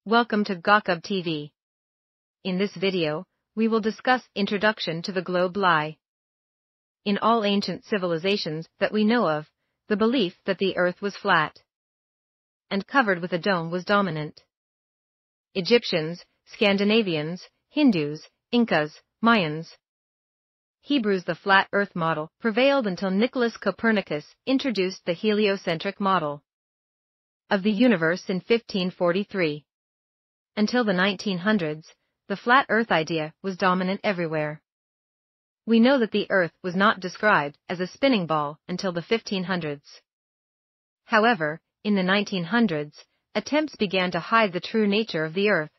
Welcome to Gokub TV. In this video, we will discuss Introduction to the Globe Lie. In all ancient civilizations that we know of, the belief that the earth was flat and covered with a dome was dominant. Egyptians, Scandinavians, Hindus, Incas, Mayans, Hebrews, the flat earth model prevailed until Nicholas Copernicus introduced the heliocentric model of the universe in 1543. Until the 1900s, the flat earth idea was dominant everywhere. We know that the earth was not described as a spinning ball until the 1500s. However, in the 1900s, attempts began to hide the true nature of the earth.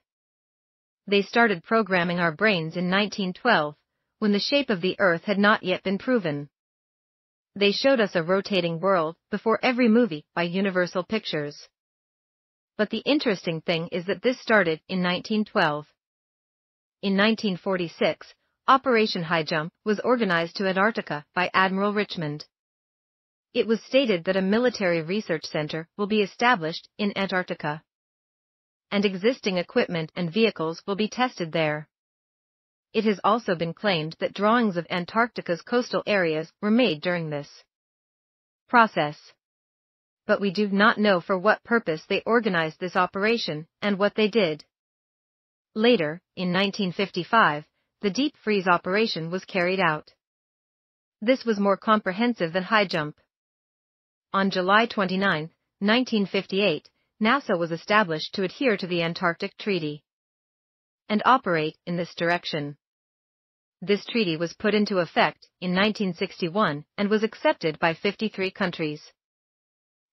They started programming our brains in 1912, when the shape of the earth had not yet been proven. They showed us a rotating world before every movie by Universal Pictures. But the interesting thing is that this started in 1912. In 1946, Operation High Jump was organized to Antarctica by Admiral Richmond. It was stated that a military research center will be established in Antarctica, and existing equipment and vehicles will be tested there. It has also been claimed that drawings of Antarctica's coastal areas were made during this process. But we do not know for what purpose they organized this operation and what they did. Later, in 1955, the eepFreeze operation was carried out. This was more comprehensive than high jump. On July 29, 1958, NASA was established to adhere to the Antarctic Treaty and operate in this direction. This treaty was put into effect in 1961 and was accepted by 53 countries.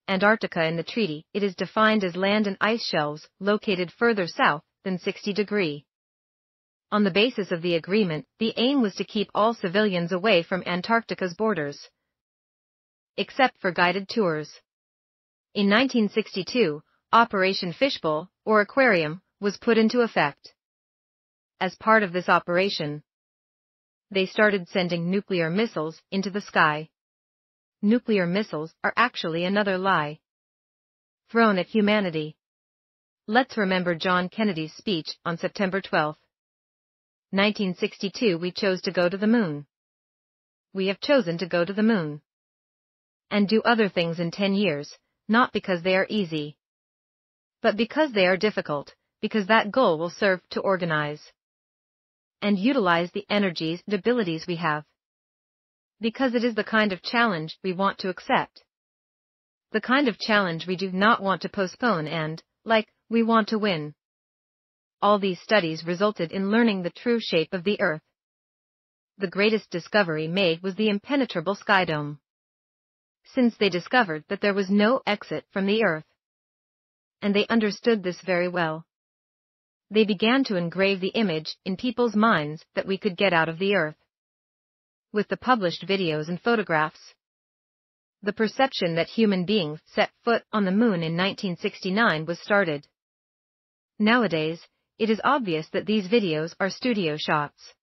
Antarctica in the treaty, it is defined as land and ice shelves located further south than 60 degrees. On the basis of the agreement, the aim was to keep all civilians away from Antarctica's borders, except for guided tours. In 1962, Operation Fishbowl, or Aquarium, was put into effect. As part of this operation, they started sending nuclear missiles into the sky. Nuclear missiles are actually another lie thrown at humanity. Let's remember John Kennedy's speech on September 12, 1962. We chose to go to the moon. We have chosen to go to the moon and do other things in 10 years, not because they are easy, but because they are difficult, because that goal will serve to organize and utilize the energies and abilities we have. Because it is the kind of challenge we want to accept. The kind of challenge we do not want to postpone and, we want to win. All these studies resulted in learning the true shape of the Earth. The greatest discovery made was the impenetrable sky dome. Since they discovered that there was no exit from the Earth, and they understood this very well, they began to engrave the image in people's minds that we could get out of the Earth. With the published videos and photographs, the perception that human beings set foot on the moon in 1969 was started. Nowadays, it is obvious that these videos are studio shots.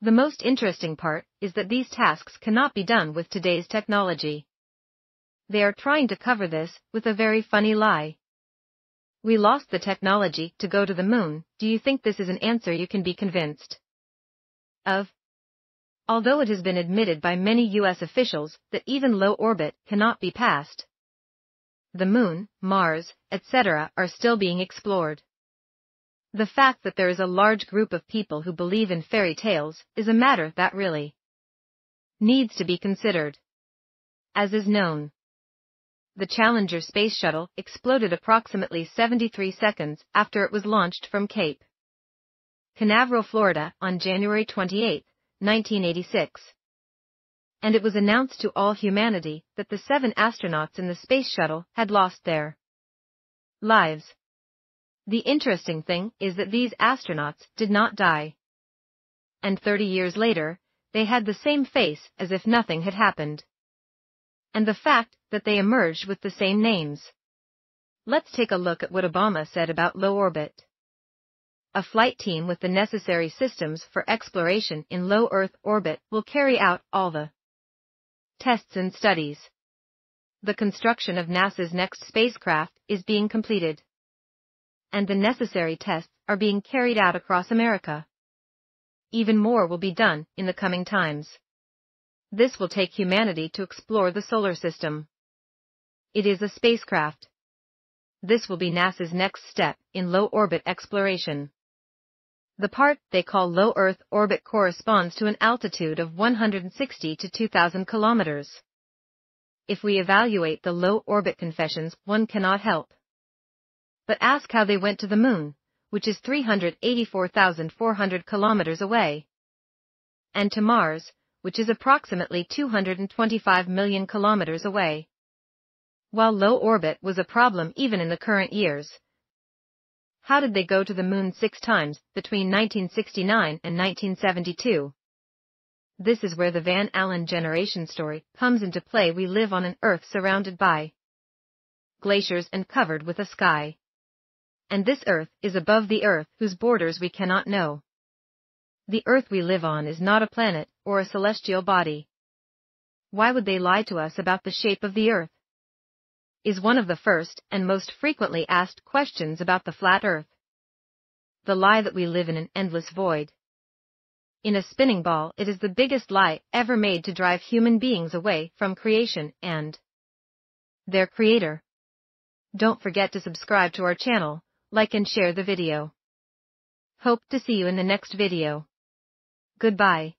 The most interesting part is that these tasks cannot be done with today's technology. They are trying to cover this with a very funny lie. We lost the technology to go to the moon. Do you think this is an answer you can be convinced of? Although it has been admitted by many U.S. officials that even low orbit cannot be passed, the moon, Mars, etc. are still being explored. The fact that there is a large group of people who believe in fairy tales is a matter that really needs to be considered. As is known, the Challenger space shuttle exploded approximately 73 seconds after it was launched from Cape Canaveral, Florida, on January 28, 1986. And it was announced to all humanity that the 7 astronauts in the space shuttle had lost their lives. The interesting thing is that these astronauts did not die. And 30 years later, they had the same face as if nothing had happened. And the fact that they emerged with the same names. Let's take a look at what Obama said about low orbit. A flight team with the necessary systems for exploration in low Earth orbit will carry out all the tests and studies. The construction of NASA's next spacecraft is being completed. and the necessary tests are being carried out across America. Even more will be done in the coming times. This will take humanity to explore the solar system. It is a spacecraft. This will be NASA's next step in low orbit exploration. The part they call low Earth orbit corresponds to an altitude of 160 to 2,000 kilometers. If we evaluate the low orbit confessions, one cannot help but ask how they went to the Moon, which is 384,400 kilometers away, and to Mars, which is approximately 225 million kilometers away. While low orbit was a problem even in the current years, how did they go to the Moon 6 times between 1969 and 1972? This is where the Van Allen generation story comes into play. We live on an Earth surrounded by glaciers and covered with a sky. And this Earth is above the Earth whose borders we cannot know. The Earth we live on is not a planet or a celestial body. Why would they lie to us about the shape of the Earth? Is one of the first and most frequently asked questions about the flat Earth. The lie that we live in an endless void. In a spinning ball, it is the biggest lie ever made to drive human beings away from creation and their creator. Don't forget to subscribe to our channel, like and share the video. Hope to see you in the next video. Goodbye.